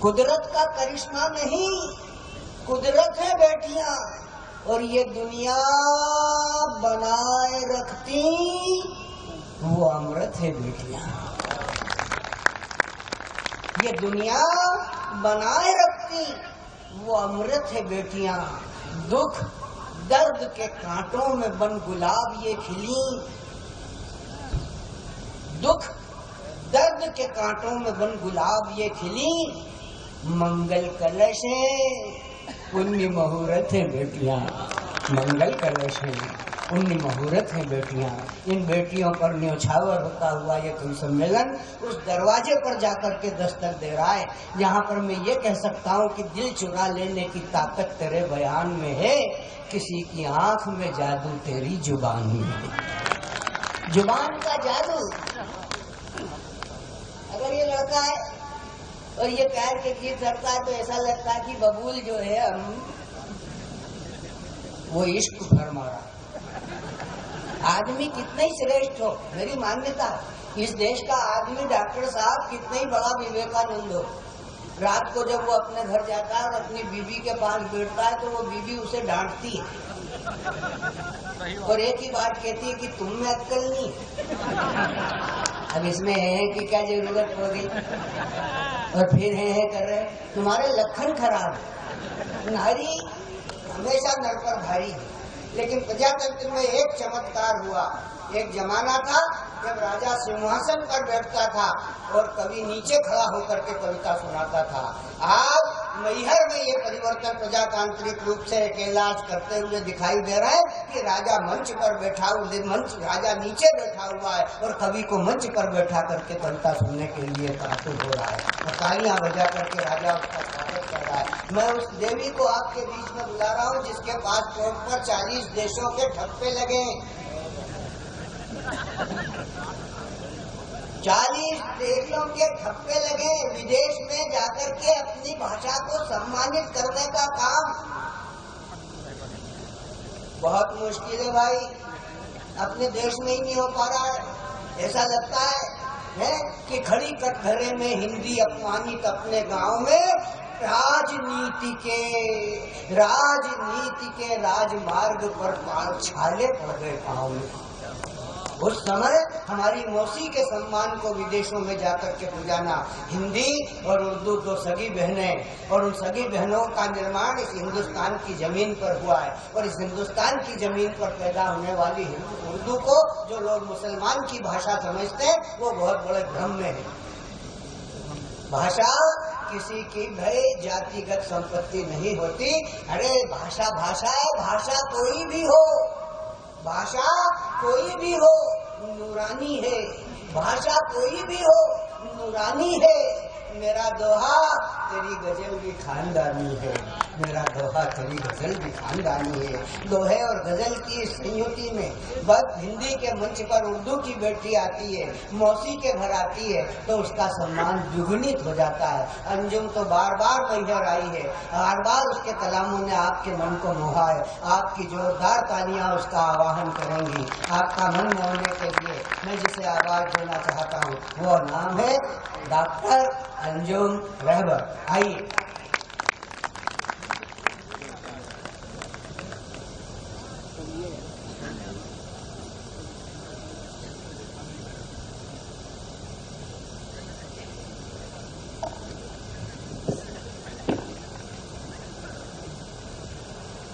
कुदरत का करिश्मा नहीं, कुदरत है बेटियां, और ये दुनिया बनाए रखती वो अमृत है बेटियां। ये दुनिया बनाए रखती वो अमृत है बेटियां। दुख दर्द के कांटों में बन गुलाब ये खिली, दुख दर्द के कांटों में बन गुलाब ये खिली, मंगल कलश है पुण्य मुहूर्त है बेटियां, मंगल कलश है पुण्य मुहूर्त है बेटियां। इन बेटियों पर न्यौछावर होता हुआ ये कवि सम्मेलन उस दरवाजे पर जाकर के दस्तक दे रहा है जहाँ पर मैं ये कह सकता हूँ कि दिल चुरा लेने की ताकत तेरे बयान में है, किसी की आंख में जादू तेरी जुबान में है। जुबान का जादू। अगर ये लड़का है और ये पैर के गीत करता है तो ऐसा लगता है कि बबूल जो है हम वो इश्क फरमा रहा। आदमी कितना ही श्रेष्ठ हो, मेरी मान्यता इस देश का आदमी डॉक्टर साहब कितना ही बड़ा विवेकानंद हो, रात को जब वो अपने घर जाता है और अपनी बीवी के पास बैठता है तो वो बीवी उसे डांटती है और एक ही बात कहती है कि तुम में अक्ल नहीं। अब इसमें है कि क्या जरूरत हो गई, और फिर है कर रहे तुम्हारे लक्षण खराब है। नारी हमेशा नर पर भारी है, लेकिन प्रजातंत्र में एक चमत्कार हुआ। एक जमाना था जब राजा सिंहासन पर बैठता था और कवि नीचे खड़ा होकर के कविता सुनाता था। आज मैहर में ये परिवर्तन प्रजातांत्रिक रूप से इलाज करते हुए दिखाई दे रहा है कि राजा मंच पर बैठा राजा नीचे बैठा हुआ है और कवि को मंच पर बैठा करके कविता सुनने के लिए कातुर हो रहा है और तालियां बजा करके राजा उसका स्वागत कर रहा है। मैं उस देवी को आपके बीच में बुला रहा हूँ जिसके पासपोर्ट पर 40 देशों के ठप्पे लगे, 40 देशों के ठप्पे लगे। विदेश में जाकर के अपनी भाषा को सम्मानित करने का काम बहुत मुश्किल है भाई, अपने देश में ही नहीं हो पा रहा है। ऐसा लगता है कि खड़ी कटघरे में हिंदी अपमानित अपने गांव में राजनीति के राजमार्ग पर छाले पड़ गए पाँव में। उस समय हमारी मौसी के सम्मान को विदेशों में जाकर के बुझाना, हिंदी और उर्दू दो सगी बहनें और उन सगी बहनों का निर्माण इस हिंदुस्तान की जमीन पर हुआ है और इस हिंदुस्तान की जमीन पर पैदा होने वाली उर्दू को जो लोग मुसलमान की भाषा समझते हैं वो बहुत बड़े भ्रम में है। भाषा किसी की भाई जातिगत संपत्ति नहीं होती। अरे भाषा भाषा है, भाषा कोई भी हो, भाषा कोई भी हो नूरानी है, भाषा कोई भी हो नूरानी है। मेरा दोहा तेरी गजल भी खानदानी है, मेरा दोहा तेरी गजल भी खानदानी है। दोहे और गजल की संयुति में बस हिंदी के मंच पर उर्दू की बेटी आती है, मौसी के घर आती है तो उसका सम्मान द्विगुणित हो जाता है। अंजुम तो बार बार मैहर आई है, बार बार उसके कलामों ने आपके मन को मोहा है। आपकी जोरदार तालियां उसका आवाहन करेंगी। आपका मन मोहने के लिए मैं जिसे आवाज देना चाहता हूँ वो नाम है डॉक्टर अंजुम रहबर। आइए।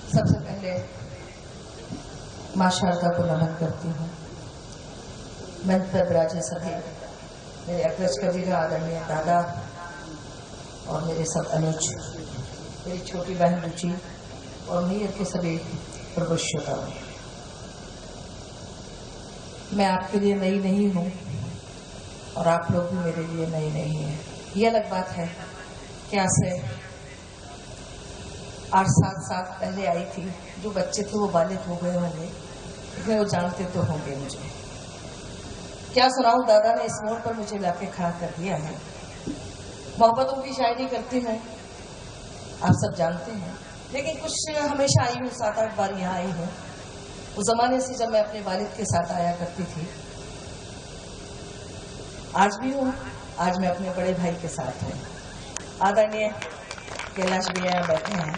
सबसे पहले माँ शारदा को नमन करती हूँ। मंच पर विराजे सभी मेरे अग्रज कवि आदरणीय दादा और मेरे सब अनुज, मेरी छोटी बहन रुचि और मैहर के सभी प्रभु श्रोताओं, मैं आपके लिए नई नहीं हूँ और आप लोग भी मेरे लिए नई नहीं हैं। ये अलग बात है कि आज से 8-7 साल पहले आई थी। जो बच्चे थे वो बालिग हो गए होंगे, लेकिन वो जानते तो होंगे मुझे। क्या सुनाऊं, दादा ने इस मोड़ पर मुझे लाके खड़ा कर दिया है। मोहब्बतों की शायरी करती हैं, आप सब जानते हैं, लेकिन कुछ हमेशा आई हूँ, 7-8 बार यहाँ आई हूँ। उस जमाने से जब मैं अपने वालिद के साथ आया करती थी, आज भी हूँ, आज मैं अपने बड़े भाई के साथ हूँ। आदरणीय कैलाश भैया बैठे हैं,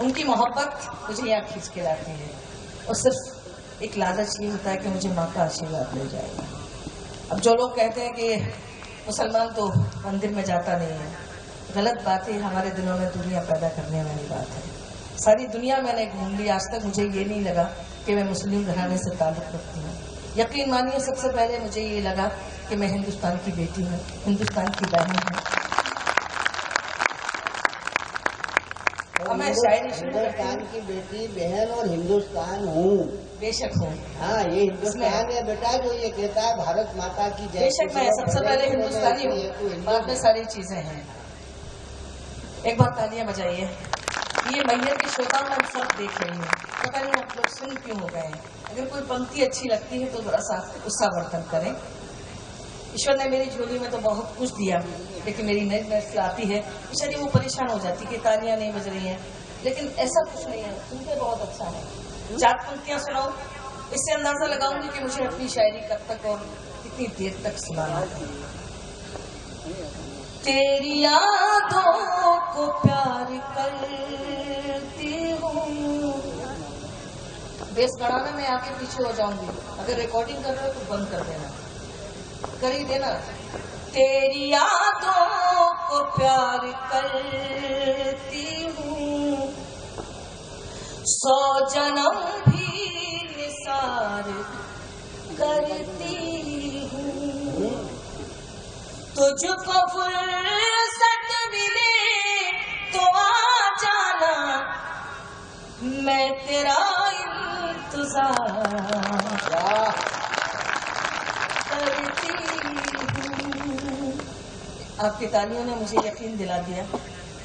उनकी मोहब्बत मुझे यहाँ खींच के लाती है और सिर्फ एक लालच ये होता है कि मुझे माँ का आशीर्वाद मिल जाएगा। अब जो लोग कहते हैं कि मुसलमान तो मंदिर में जाता नहीं है, गलत बात है। हमारे दिलों में दुनिया पैदा करने वाली बात है। सारी दुनिया मैंने घूम ली, आज तक मुझे ये नहीं लगा कि मैं मुस्लिम घराने से ताल्लुक़ रखती हूँ। यकीन मानिए सबसे पहले मुझे ये लगा कि मैं हिंदुस्तान की बेटी हूँ, हिंदुस्तान की बहन हूँ। मैं शायरी हिंदुस्तान की बेटी बहन और हिंदुस्तान हूँ, बेशक हूँ। हाँ, ये हिंदुस्तान है बेटा जो ये कहता है भारत माता की जय। बेशक मैं सबसे पहले हिंदुस्तानी हूँ, बाद में सारी चीजें हैं। एक बार तालियां बजाइए। ये मैयर के श्रोता में सब देख रही हूँ, पता नहीं आप लोग सुन क्यों हो गए हैं। अगर कोई पंक्ति अच्छी लगती है तो थोड़ा सा उत्साहवर्धन करें। ईश्वर ने मेरी झोली में तो बहुत कुछ दिया, लेकिन मेरी नई नस्ल आती है बेचारी, वो परेशान हो जाती कि तालियां नहीं बज रही हैं, लेकिन ऐसा कुछ नहीं है, सुनते बहुत अच्छा है। 4 पंक्तियां सुनाओ, इससे अंदाजा लगाऊंगी कि मुझे अपनी शायरी कब तक और कितनी देर तक सुनाना है। तेरी यादों को प्यार करती हूँ। बेस बढ़ाना, मैं आगे पीछे हो जाऊंगी। अगर रिकॉर्डिंग कर रहे हो तो बंद कर देना, कर ही देना। तेरी यादों को प्यार करती हूँ, 100 जन्म भी निसार करती हूँ। तुझको फुर्सत मिले तो आ जाना, मैं तेरा इंतजार करती हूँ। आपकी तालियों ने मुझे यकीन दिला दिया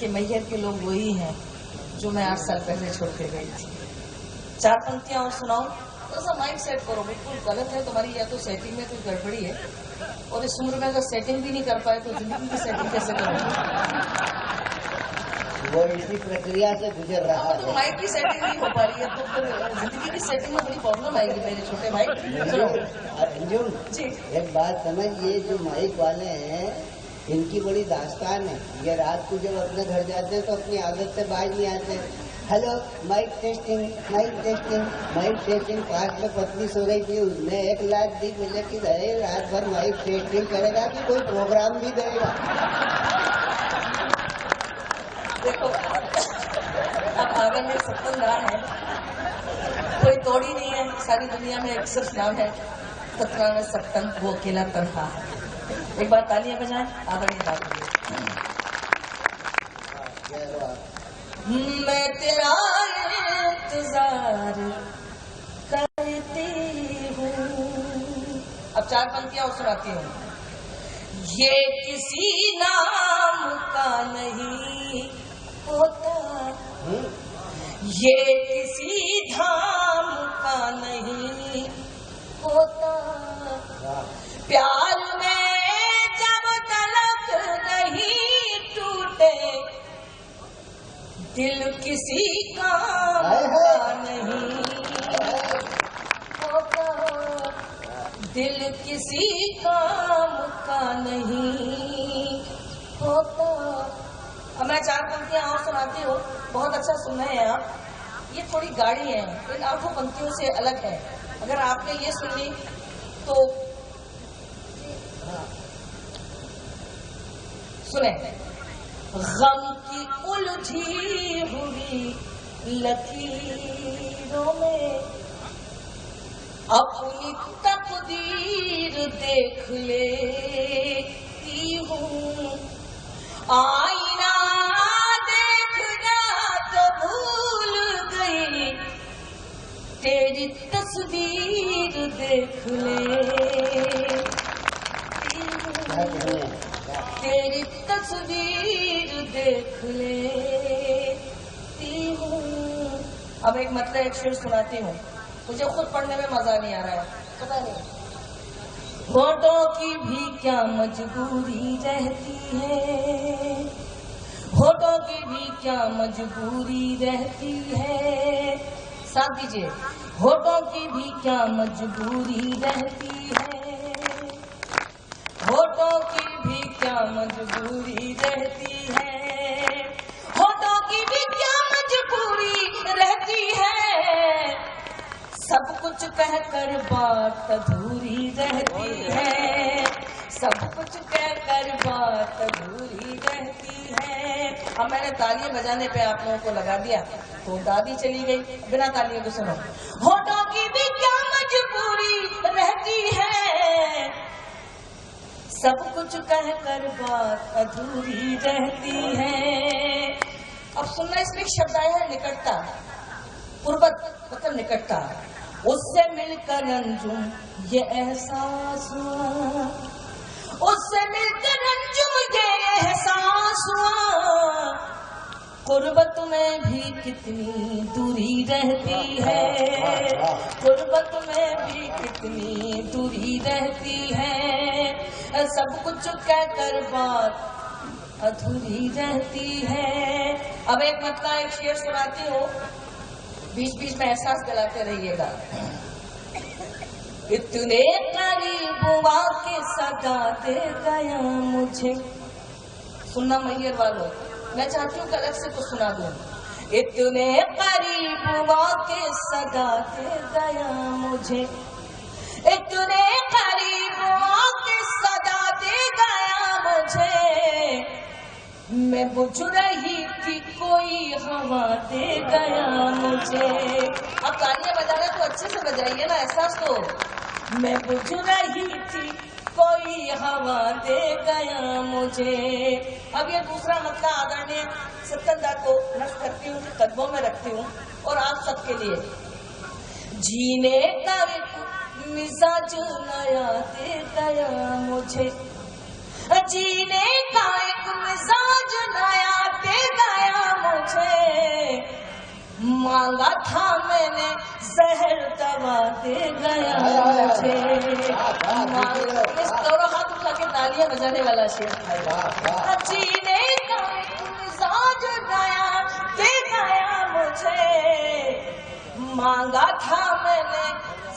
कि मैहर के लोग वही हैं जो मैं 8 साल पहले छोड़ के गई थी। 4 पंक्तियां और सुनाऊं? थोड़ा सा माइक सेट करो, बिल्कुल गलत है तुम्हारी, या तो सेटिंग में कुछ गड़बड़ी है, और इस उम्र में अगर सेटिंग भी नहीं कर पाए तो जिंदगी की सेटिंग कैसे करोगे? वो इसी प्रक्रिया से गुजर रहा है। तो माइक की सेटिंग नहीं हो पा रही है तो फिर जिंदगी की सेटिंग में बड़ी प्रॉब्लम आएगी मेरे छोटे भाई। अंजुम जी, एक बात समझ, ये जो माइक वाले हैं इनकी बड़ी दास्तान है। ये रात को जब अपने घर जाते हैं तो अपनी आदत से बाहर नहीं आते। Hello mic testing, mic testing, mic testing. पास में पत्नी सो रही थी, उसने 1 लाख दी, मुझे कि रात भर माइक टेस्टिंग करेगा कि कोई प्रोग्राम भी देगा। देखो अब आंगन में 70 नाम है, कोई तोड़ी नहीं है। सारी दुनिया में एक सिर्फ नाम है, 17 में 70, वो अकेला तन्हा है। एक बार तालियां बजाएं, आदरणीय बात। मैं तेरा इंतजार करती हूँ। अब 4 पंक्तियां और सुनाती हूँ। ये किसी नाम का नहीं होता, ये किसी धाम का नहीं होता, प्यार में जब तलक नहीं टूटे, दिल किसी काम का नहीं होता, दिल किसी काम का नहीं होता। अब मैं 4 पंक्तियां और सुनाती हूँ, बहुत अच्छा सुन रहे हैं आप। ये थोड़ी गाढ़ी है, इन 8 पंक्तियों से अलग है। अगर आपने ये सुन ली तो सुने। गम की उलझी हुई लकीरों में अपनी तकदीर देख लेती हूँ, आईना देखना तो भूल गई, तेरी तस्वीर देख लेती हूँ, तेरी तस्वीर देख लेती हूँ। अब एक मतलब एक शेर सुनाती हूँ, मुझे खुद पढ़ने में मजा नहीं आ रहा है, पता नहीं। होठों की भी क्या मजबूरी रहती है, होठों की भी क्या मजबूरी रहती है, साथ दीजिए। होठों की भी क्या मजबूरी रहती है, होठों की भी क्या मजबूरी रहती है, कहकर बात अधूरी रहती है, सब कुछ कहकर बात अधूरी रहती है। अब मैंने तालियां बजाने पे आप लोगों को लगा दिया तो दादी चली गई, बिना तालियों के सुनो। होठों की भी क्या मजबूरी रहती है, सब कुछ कहकर बात अधूरी रहती है। अब सुनना, इसमें शब्द आया है निकटता, कुर्बत मतलब निकटता। उससे मिलकर अंजुम ये एहसास हुआ, उससे मिलकर अंजुम ये एहसास हुआ, कुर्बत में भी कितनी दूरी रहती है, कुर्बत में भी कितनी दूरी रहती है, सब कुछ कहकर बात अधूरी रहती है। अब एक मतलब एक शेर सुनाती हूँ, बीच बीच में एहसास दिलाते रहिएगा। इतने करीब आके सदा दे गया मुझे, सुनना मैयर वालों, मैं चाहती हूँ कि अलग से कुछ सुना दूं। इतने करीब आके सदा दे गया मुझे, इतने करीब आके सदा दे गया मुझे, मैं बुझ रही थी कोई हवा दे गया मुझे। अब तालियां बजाना तो अच्छे से बजाइए ना, एहसास तो। मैं बुझ रही थी कोई हवा दे गया मुझे। अब ये दूसरा मतलब आदरणीय सत्यदा को नष्ट करती हूँ, कदमों में रखती हूँ और आप सबके लिए। जीने का एक मिजाज नया दे गया मुझे, जीने का एक मिजाज नया दे गया मुझे, मांगा था मैंने जहर दवा दे गया मुझे। इस दोनों हाथ उठा के तालियां बजाने वाला शेर। जीने का एक मिजाज नया दे गया मुझे, मांगा था मैंने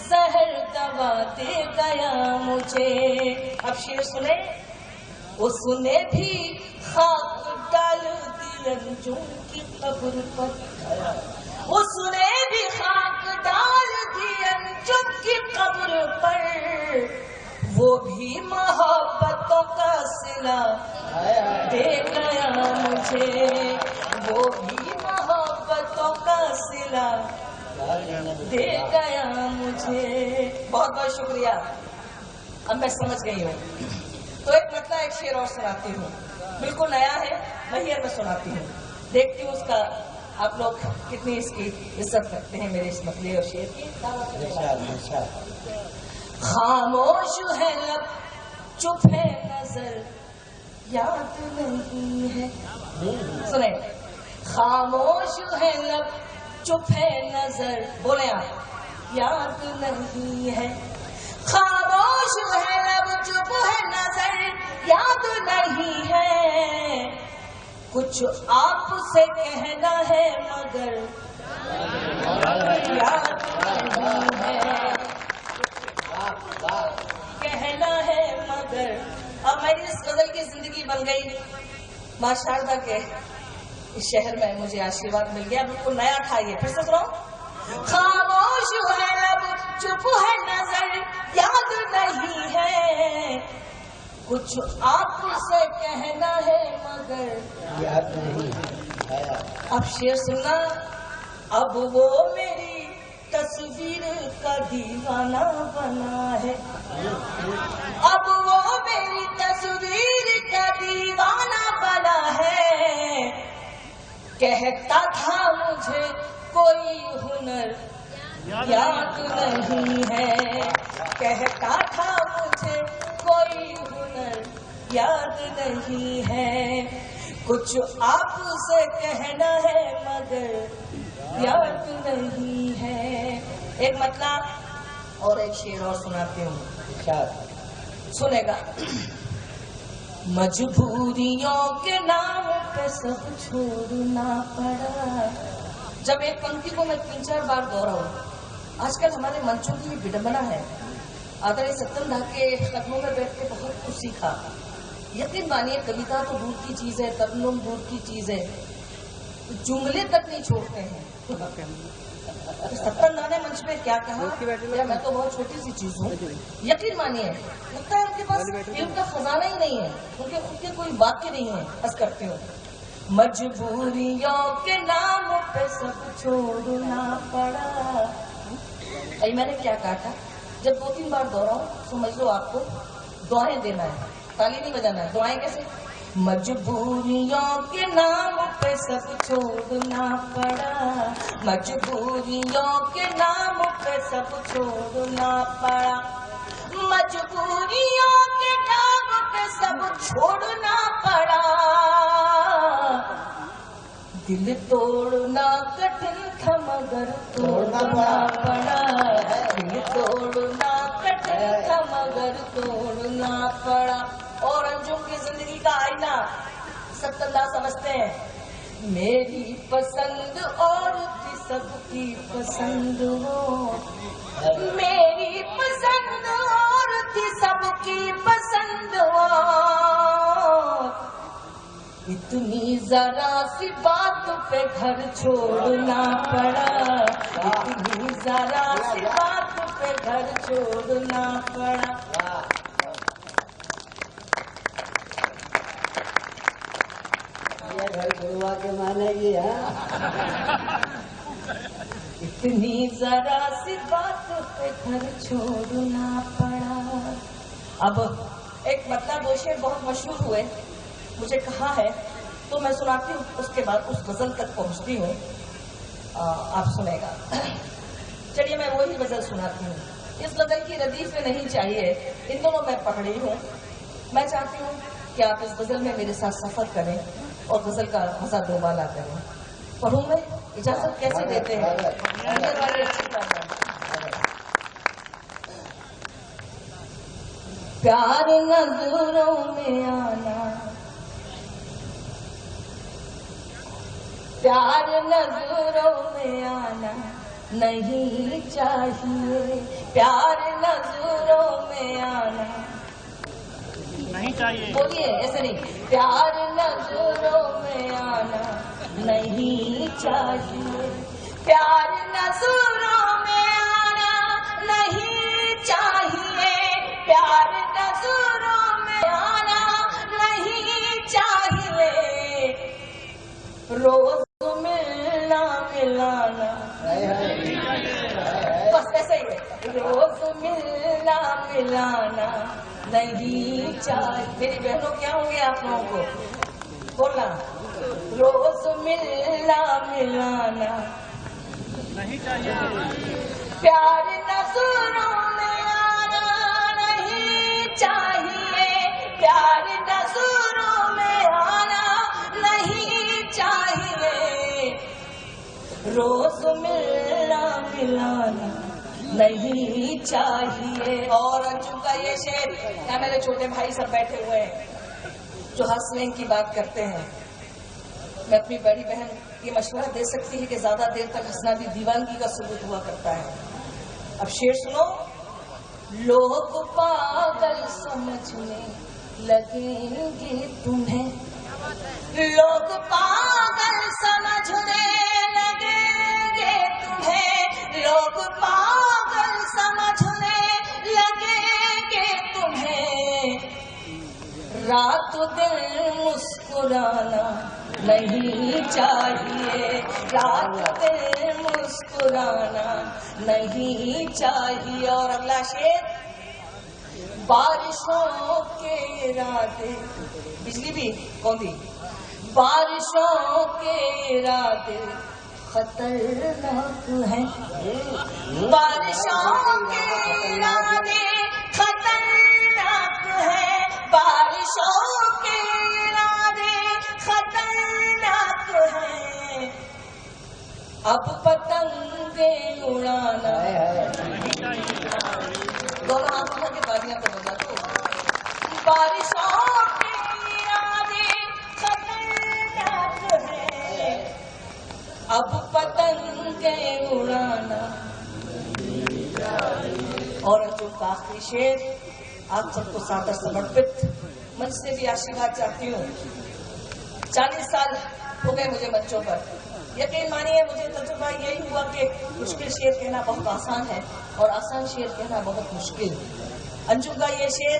जहर दवा दे गया मुझे। अब शेर सुने। उसने भी खाक डाल दी अंजुम की कब्र पर, उसने भी खाक डाल दी अंजुम की कब्र पर, वो भी मोहब्बतों का सिला दे गया मुझे, वो भी मोहब्बतों का सिला दे गया मुझे। बहुत बहुत शुक्रिया, अब मैं समझ गई हूँ। तो एक मतलब एक शेर और सुनाती हूँ, बिल्कुल नया है, मैयर में सुनाती हूँ, देखती हूँ उसका आप लोग कितनी इसकी इज्जत करते हैं मेरे इस मतले और शेर की। खामोश है लब चुप है नजर याद नहीं है, सुने। खामोश है लब चुप है नजर, बोले आप, याद नहीं है। खामोश है लब चुप है नजर याद नहीं है, कुछ आपसे कहना है मगर याद नहीं है, कहना है मगर। अब मेरी इस गजल की जिंदगी बन गई माँ शारदा के इस शहर में, मुझे आशीर्वाद मिल गया। बिल्कुल नया खाइए, फिर से सुनो। खामोश है लब चुप है नजर याद नहीं है, कुछ आपसे कहना है मगर याद नहीं है। अब शेर सुनना। अब वो मेरी तस्वीर का दीवाना बना है, अब वो मेरी तस्वीर का दीवाना बना है, कहता था मुझे कोई हुनर याद नहीं है, कहता था मुझे कोई हुनर याद नहीं है, कुछ आपसे कहना है मगर याद नहीं है। एक मतलब और एक शेर और सुनाती हूँ, सुनेगा। मजबूरियों के नाम पे सब छोड़ना पड़ा। जब एक पंक्ति को मैं 3-4 बार दोहराऊं। आजकल हमारे मंचों की भी विडंबना है। आदरणीय सत्यम दा के कदमों में बैठ के बहुत कुछ सीखा। यकीन मानिए, कविता तो दूर की चीज है, तरन्नुम दूर की चीज है, जुमले तक नहीं छोड़ते हैं। तो सत्तनदा ने मंच पे क्या कहा, या मैं तो बहुत छोटी सी चीज हूँ, यकीन मानिए लगता है उनके पास इल्म का खजाना ही नहीं है, उनके खुद के कोई वाक्य नहीं है। बस करती हूँ, मजबूरियों के नाम पे सब छोड़ना पड़ा। अरे मैंने क्या कहा था, जब 2-3 बार दोहराऊं समझ लो आपको दुआएं देना है, ताली नहीं बजाना है। दुआएं कैसे, मजबूरियों के नाम पे सब छोड़ना पड़ा, मजबूरियों के नाम पे सब छोड़ना पड़ा, मजबूरियों के नाम पे सब छोड़ना पड़ा। दिल तोड़ना कठिन था मगर तोड़ना पड़ा, दिल तोड़ना कठिन था मगर तोड़ना पड़ा। और अंजुम की जिंदगी का आईना सत्तनदा समझते हैं, मेरी पसंद और थी सबकी पसंद हो, मेरी पसंद और थी सबकी पसंद हो, इतनी जरा सी बात पे घर छोड़ना पड़ा, इतनी जरा सी बात पे घर छोड़ना पड़ा। ये घर छोड़वा के मानेगी है। इतनी जरा सी बात पे घर छोड़ना पड़ा। अब एक मतलब दो शेर बहुत मशहूर हुए, मुझे कहा है तो मैं सुनाती हूँ, उसके बाद उस गजल तक पहुँचती हूँ, आप सुनेगा। चलिए मैं वही गजल सुनाती हूँ। इस गजल की रदीफ में नहीं चाहिए, इन दोनों मैं पढ़ रही हूँ। मैं चाहती हूँ कि आप इस गजल में मेरे साथ सफर करें और गजल का मजा दोबाला करें। पढ़ूँ मैं, इजाजत कैसे देते हैं? अंदर वाले अच्छी बात है। प्यार नजरों में आना, प्यार नजरों में आना नहीं चाहिए, प्यार नजरों में आना नहीं चाहिए। बोलिए ऐसे नहीं, प्यार नजरों में आना नहीं चाहिए, प्यार नजरों में आना नहीं चाहिए, प्यार नजरों में आना नहीं चाहिए, रोज मिलना मिलाना, बस ऐसे ही है, रोज मिलना मिलाना नहीं चाहिए। मेरी बहनों क्या होंगे आप लोगों को बोलना, रोज मिलना मिलाना नहीं चाहिए। प्यार नजरों में आना नहीं चाहिए, प्यार नजरों में आना नहीं चाहिए, रोज मिलना मिलाना नहीं चाहिए। और अंजुम का ये शेर, क्या मेरे छोटे भाई सब बैठे हुए हैं जो हंसने की बात करते हैं, मैं अपनी बड़ी बहन ये मशवरा दे सकती है कि ज्यादा देर तक हंसना भी दीवानगी का सबूत हुआ करता है। अब शेर सुनो, लोग पागल समझने लगेंगे तुम्हें, लोग पागल समझने लगेंगे तुम्हें, लोग पागल समझने लगेंगे तुम्हें, रात दिन मुस्कुराना नहीं चाहिए, रात दिन मुस्कुराना नहीं चाहिए। और अगला शेर, बारिशों के इरादे, बिजली भी कौन थी, बारिशों के इरादे खतरनाक हैं, बारिशों के इरादे खतरनाक हैं, बारिशों के इरादे खतरनाक हैं, अब पतंगे उड़ाना, दोनों हाथों में तालियां तो बजा दो, बारिशों के इरादे खतरनाक हैं, अब पतंगे उड़ाना। और जो आखिरी शेर आप सबको सादर समर्पित मंच से भी आशीर्वाद चाहती हूँ। 40 साल हो गए मुझे मंचों पर, यकीन मानिए मुझे तजुर्बा यही हुआ कि मुश्किल शेर कहना बहुत आसान है और आसान शेर कहना बहुत मुश्किल। अंजुम का ये शेर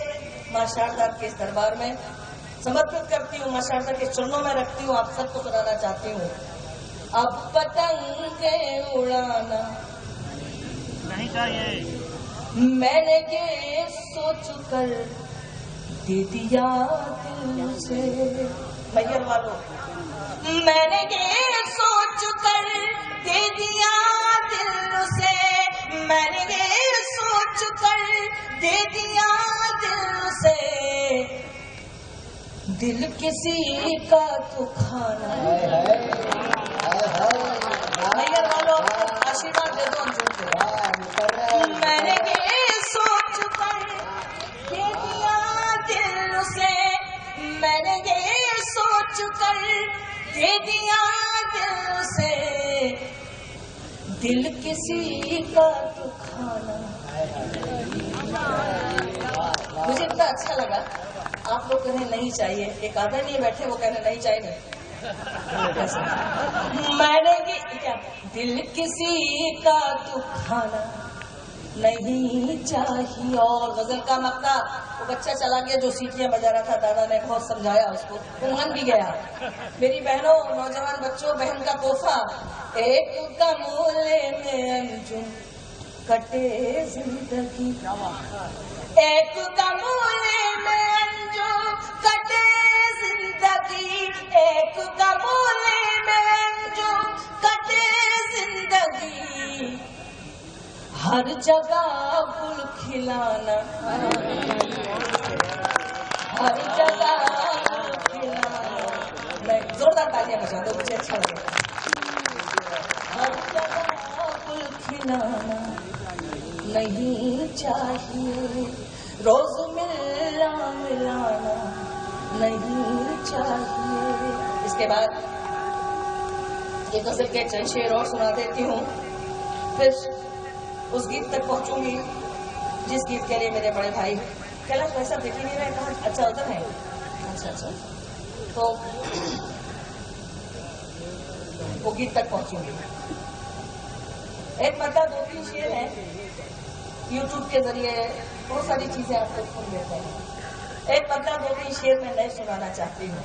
मां शारदा के इस दरबार में समर्पित करती हूँ, मां शारदा के चरणों में रखती हूँ, आप सबको सुनाना चाहती हूँ। अब पतंगे उड़ाना नहीं चाहिए। मैंने ये सोच कर दे दिया दिल से, मैयर वालों, मैंने ये सोच कर दे दिया दिल से, मैंने ये सोच कर दे दिया दिल से, दिल किसी का तो खाना। मैयर वालों आशीर्वाद दे दो अंजुम। मैंने ये सोच कर दे दिया दिल से, मैंने ये सोच कर दे दिया दिल से, दिल किसी का तो खाना। मुझे इतना अच्छा लगा, आप लोग कहें नहीं चाहिए, एक आधा नहीं बैठे वो कहने नहीं चाहिए। मैंने क्या दिल किसी का तो खाना नहीं चाहिए। और गजल का मक्ता वो बच्चा चला गया जो सीटियां बजा रहा था, दादा ने बहुत समझाया उसको, वो मान भी गया। मेरी बहनों, नौजवान बच्चों, बहन का तोहफा, एक कमोले में अंजुम कटे जिंदगी, एक कमोले में अंजुम कटे जिंदगी, एक कमोले में अंजुम कटे जिंदगी, हर जगह गुल खिलाना, हर जगह गुल खिलाना। मैं जोरदार तालियां बजा दो, मुझे अच्छा लगे। हर जगह गुल खिलाना नहीं चाहिए, रोज मिलना मिलाना नहीं चाहिए। इसके बाद ये गजल के चंद शेर और सुना देती हूँ, फिर उस गीत तक पहुंचूंगी जिस गीत के लिए मेरे बड़े भाई कैलाश वैसा देख ही नहीं रहे, कहा अच्छा उधर है, अच्छा तो वो गीत तक पहुंचूंगी। एक पता 2-3 शेर है, YouTube के जरिए बहुत सारी चीजें आप लोग सुन लेते हैं। एक पता 2-3 शेर मैं नहीं सुनाना चाहती हूँ।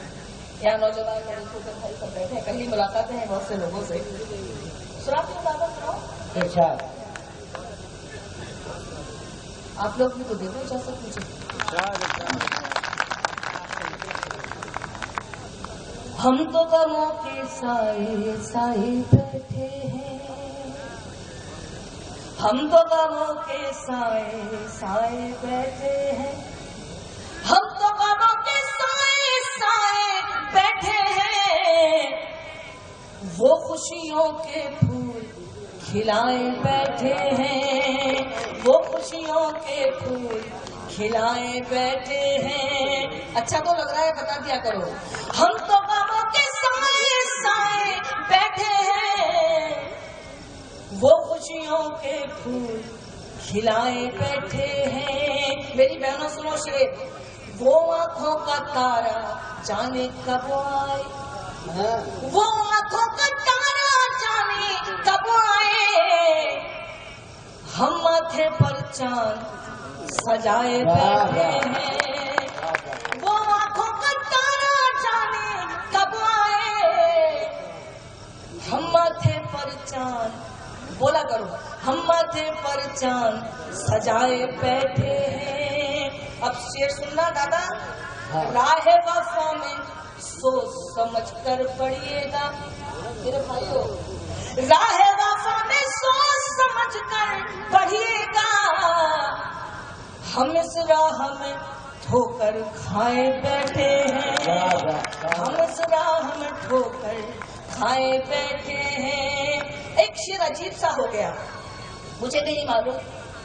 यहाँ नौजवान मेरे छोटे भाई सब बैठे हैं, कहीं मुलाकातें हैं बहुत से लोगों से, सुनाती हूँ दादा, सुनाओ। अच्छा, आप लोग भी तो देखो इजाजत मुझे। हम तो गमों के साए साए बैठे हैं, हम तो गमों के साए साए बैठे हैं, हम तो गमों के साए साए बैठे हैं, वो खुशियों के फूल खिलाए बैठे हैं, वो खुशियों के फूल खिलाए बैठे हैं। अच्छा तो लग रहा है, बता दिया करो। हम तो गमों के साए साए बैठे हैं, वो खुशियों के फूल खिलाए बैठे हैं। मेरी बहनों सुनो शेर, वो आंखों का तारा जाने कब आए, वो आंखों का तारा जाने कब आए, हम माथे पर चांद सजाए बैठे हैं, वो आंखों का तारा जाने कब आए, हम माथे पर चांद, बोला करो, हम माथे पर चांद सजाए बैठे हैं। अब शेर सुनना दादा, राह वफा में सोच समझ कर पढ़िएगा मेरे भाइयों, राह वफा में सोच समझ कर पढ़िएगा, हम इस राह में ठोकर खाए बैठे हैं, हम इस राह में ठोकर खाए बैठे हैं। एक शेर अजीब सा हो गया, मुझे नहीं मालूम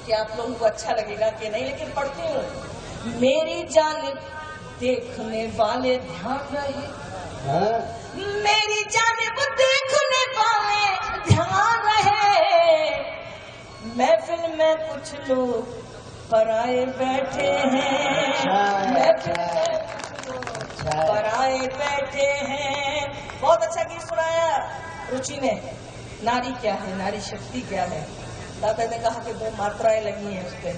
कि आप लोगों को अच्छा लगेगा कि नहीं, लेकिन पढ़ती हूँ। मेरी जानिब देखने वाले ध्यान रहे, मेरी जानिब देखने वाले ध्यान रहे, महफिल में कुछ लोग पराए बैठे हैं, महफिल में कुछ लोग पराए बैठे हैं। बहुत अच्छा गीत सुनाया। रुचि में नारी क्या है, नारी शक्ति क्या है। दादा ने कहा कि 2 मात्राएं लगी हैं उस पर।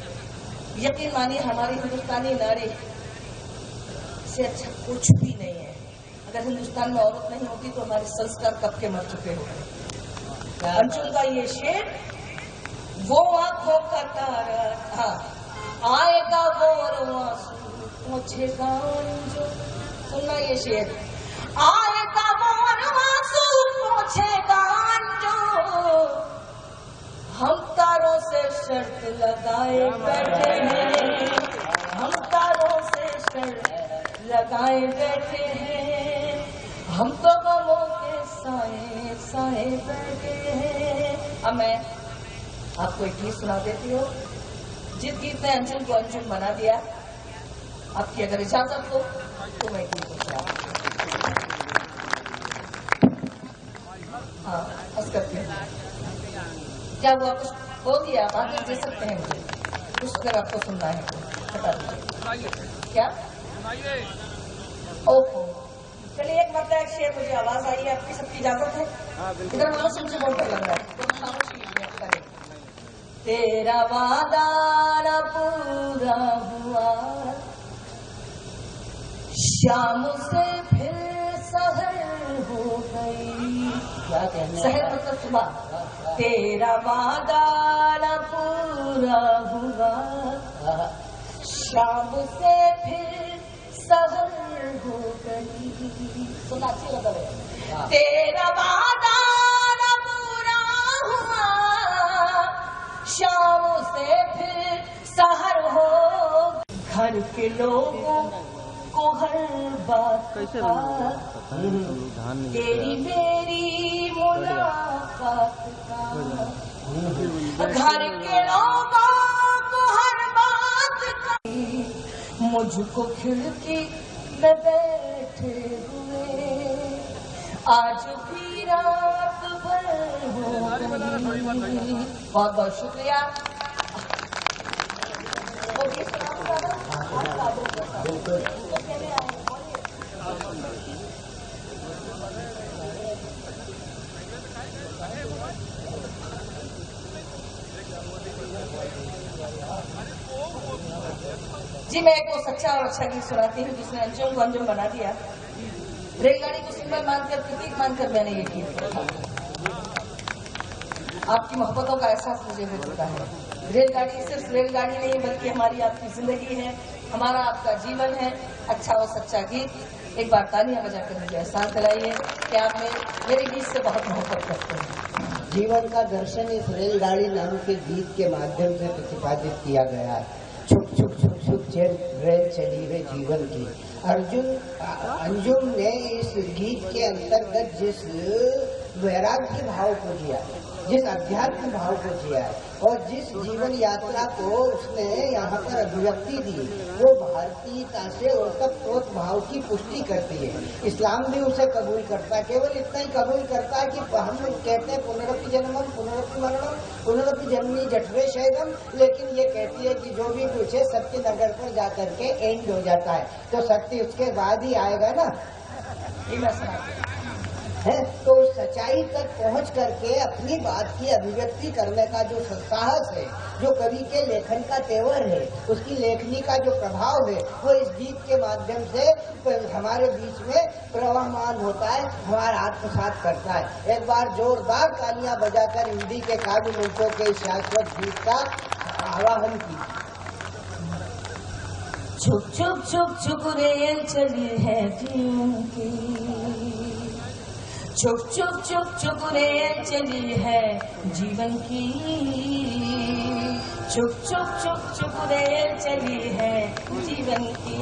यकीन मानिए हमारी हिंदुस्तानी नारी से अच्छा कुछ भी नहीं है। अगर हिंदुस्तान में औरत नहीं होती तो हमारे संस्कार कब के मर चुके होते। अंजुम का ये शेर, वो आंखों का तारा, हाँ आएगा वो आंसू पहुंचेगा जो, सुनना ये शेर, आएगा वो आंसू पहुंचेगा जो, हम तारों से शर्त लगाए बैठे हैं, हम तारों से शर्त लगाए बैठे हैं, हम तो गमों के साए साए बैठे हैं। अब मैं आपको एक गीत सुना देती हूँ, जिस गीत ने अंजुम को अंजुम बना दिया। आपकी अगर इजाजत हो तो मैं गीत सुना। हाँ बस करती हूँ। क्या हुआ, कुछ हो गया? आप आगे दे सकते हैं मुझे कुछ अगर आपको सुनना है तो बता दीजिए। क्या? ओहो, चलिए एक मतलब एक शेर, मुझे आवाज आई है, आपकी सबकी इजाजत है? इधर बोलो, मुझे बहुत डर लग रहा है। तेरा वादा न पूरा हुआ, शाम से फिर सहर हो गई। क्या कहना? सहर मतलब सुबह। तेरा वादा न पूरा हुआ, शाम से फिर सहर हो गई। सुना अच्छी लग रही है। तेरा वादा न पूरा हुआ, शाम से फिर सहर हो। घर के लोगों को हर बात का, तेरी मेरी मुलाकात का, घर के लोगों को हर बात का, मुझको खिड़की में बैठे हुए आज भी रात भर हो गई। बहुत बहुत शुक्रिया। जी मैं एक वो सच्चा और अच्छा गीत सुनाती हूँ जिसने अंजुम को अंजुम बना दिया। रेलगाड़ी को सिंबल मानकर, प्रतीक मानकर मैंने ये गीत लिखा। आपकी मोहब्बतों का एहसास मुझे हो चुका है। रेलगाड़ी सिर्फ रेलगाड़ी नहीं बल्कि हमारी आपकी जिंदगी है, हमारा आपका जीवन है। अच्छा और सच्चा गीत। एक बार तालियां बजाकर मुझे एहसास दिलाइए कि आप मेरे गीत से बहुत मोहब्बत करते हैं। जीवन का दर्शन इस रेलगाड़ी नाम के गीत के माध्यम से प्रतिपादित किया गया है। छुक छुक छुक छुक रेल चली है जीवन की। अंजुम ने इस गीत के अंतर्गत जिस वैराग्य भाव को जिया, जिस अध्यात्म भाव को जिया और जिस जीवन यात्रा को उसने यहाँ पर अभिव्यक्ति दी, वो भारतीयता से ओतप्रोत भाव की पुष्टि करती है। इस्लाम भी उसे कबूल करता है, केवल इतना ही कबूल करता है कि हम कहते हैं पुनरपि जन्मम पुनरपि मरणम पुनरपि जन्मी जठरे शैवम, लेकिन ये कहती है कि जो भी कुछ है सत्य नगर पर जाकर के एंड हो जाता है, तो सत्य उसके बाद ही आएगा ना। है तो सच्चाई तक पहुंच करके अपनी बात की अभिव्यक्ति करने का जो साहस है, जो कवि के लेखन का तेवर है, उसकी लेखनी का जो प्रभाव है, वो इस गीत के माध्यम से हमारे बीच में प्रवाहमान होता है, हमारा आत्मसात करता है। एक बार जोरदार तालियां बजाकर हिंदी के काव्य मंचों के शाश्वत गीत का आवाहन की। छुप छुप छुप छुप रेल चली है जीवन की, छुप छुप छुप छुप रेल चली है जीवन की, छुप छुप छुप छुप रेल चली है जीवन की।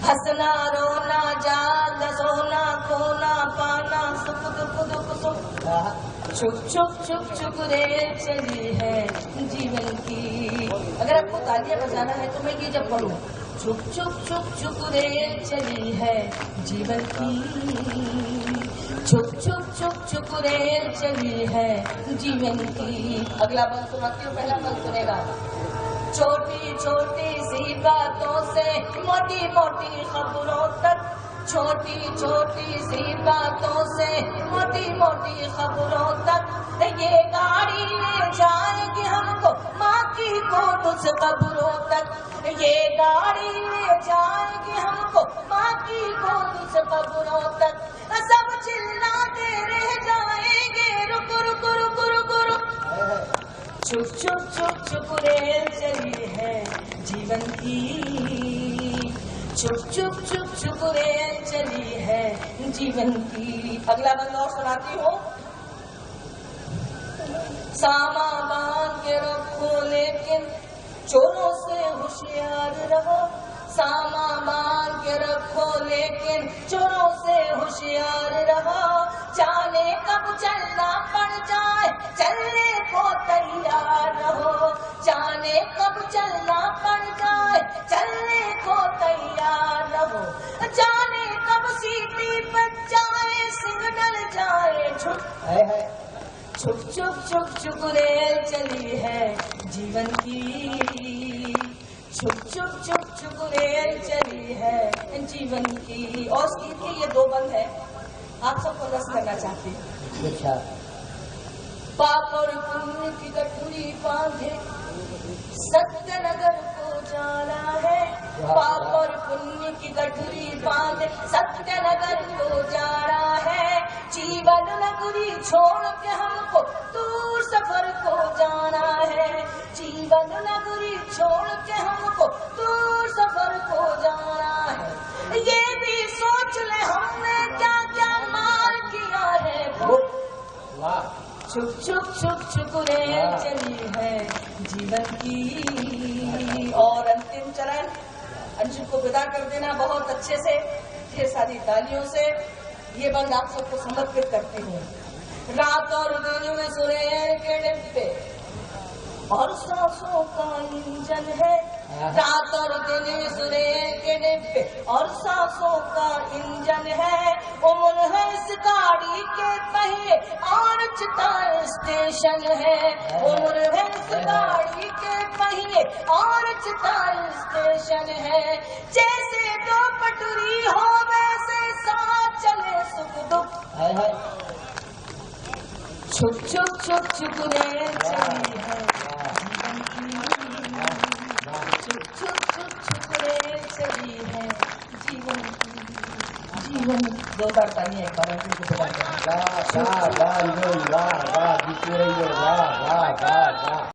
हंसना रोना जाग सोना खोना पाना सुख दुख दुख सुख, छुप छुप छुप छुप रेल चली है जीवन की। अगर आपको तालियां बजाना है तो मैं ये जब पढ़ूं, छुप छुप छुप छुप रेल चली है जीवन की, छुप छुप छुप छुप रेल चली है जीवन की। अगला बल सुनाती हूँ, पहला बल सुनेगा। छोटी छोटी सी बातों से मोटी मोटी खबरों तक, छोटी छोटी सी बातों से मोटी मोटी खबरों तक ये गाड़ी ले जाएगी हमको माँ की गोद से कब्रों तक। ये गाड़ी ले जाएगी हमको माँ की गोद से कब्रों तक। सब चिल्लाते रह जाएंगे रुक रुक रुक रुक रुक। चुप चुप चुप चुप रेल चली है जीवन की। चुप चुप चुप चुप रेल चली है जीवन की। अगला बंद और सुनाती हूँ। सामा बांध के रखो लेकिन चोरों से होशियार रहो। सामा बांध के रखो लेकिन चोरों से होशियार रहो। जाने कब चलना पड़ जाए चलने को तैयार रहो। जाने कब चलना पड़ जाए चलने को तैयार रहो। जाने कब सीटी बज जाए सिग्नल जाए छुप छुप छुप छुप छुप रेल चली है जीवन की। छुप छुप छुप छुप रेल चली है जीवन की। और इस गीत के ये दो बंद है, आप सबको रस करना चाहती हूँ। पाप और पुण्य की गठरी बांधे सत्यनगर को जाना है। पाप और पुण्य की गठरी बांधे सत्यनगर को जाना है। जीवन नगरी छोड़ के हमको दूर सफर को जाना है। जीवन नगरी छोड़ के हमको दूर सफर को जाना है। ये भी सोच ले हमने क्या क्या मार किया है। छुप छुप छुप छुप रेल चली है जीवन की। और अंतिम चरण अंशु को विदा कर देना बहुत अच्छे से ढेर सारी तालियों से। ये बंद आप सबको समर्पित करती हूँ। रात और दिन में सुरेल के डिब्बे और सांसों का इंजन है। रात और दिन में सुरेल के डिब्बे और सांसों का इंजन है। उम्र है इस गाड़ी के पहिए और चिता स्टेशन है। उम्र है इस गाड़ी के पहिए और चिता स्टेशन है। जैसे दो पटरी हो वैसे साथ चले सुख दुख। छुप छुप छुप छुप रेल चली है जीवन की। छुप छुप छुप छुप रेल चली है जीवन की। जीवन दो बार तालियां एक बार वाह वाह वाह वाह वाह वाह वाह वाह वाह।